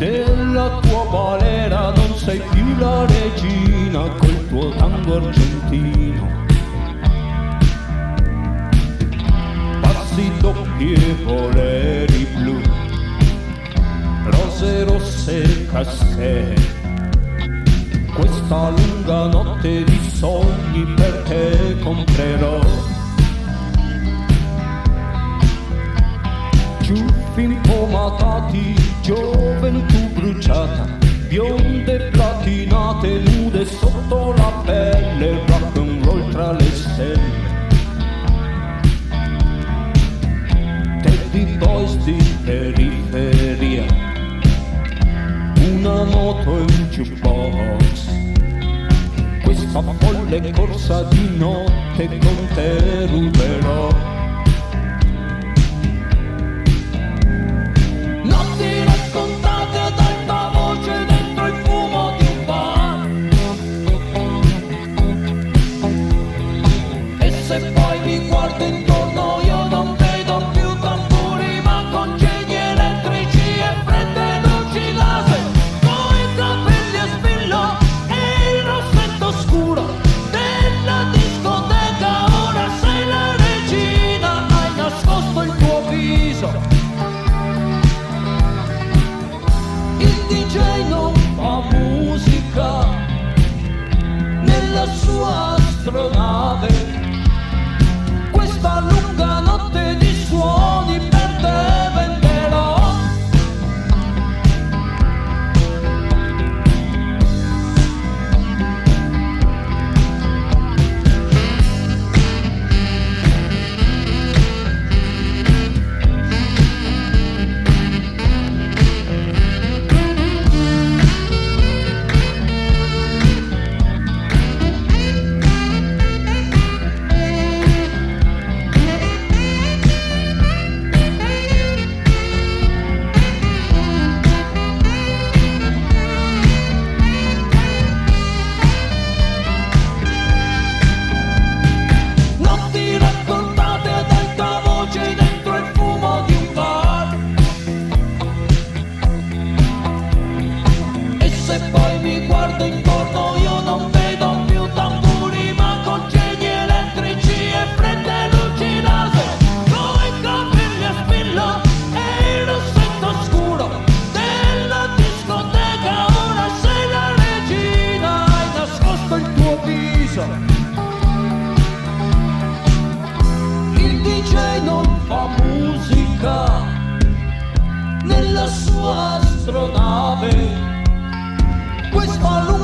della tua balera non sei più la regina col tuo tango argentino. Bassi doppi e voleri blu, rose rosse e casche, questa lunga notte di sogni per te comprerò. Ciuffi impomatati, gioventù bruciata, bionde platinate nude sotto la pelle, rock and roll tra le stelle. Teddy boys di periferia, una moto e un jukebox, questa folle corsa di notte con te ruberò. Notti raccontate ad alta voce dentro il fumo di un bar, e se poi mi guardo intorno io non vedo più tamburi ma congegni elettrici e fredde luci laser, coi capelli a spillo e il rossetto scuro della discoteca. Ora sei la regina, hai nascosto il tuo viso. Il DJ non fa musica nella sua astronave, questa lunga notte di suoni per te venderò. Notti raccontate ad alta voce dentro il fumo di un bar, e se poi mi guardo intorno io non vedo più tamburi ma congegni elettrici e fredde luci laser, coi capelli a spillo e il rossetto scuro della discoteca. Ora sei la regina, hai nascosto il tuo viso. Il DJ non fa musica nella sua astronave, questa lunga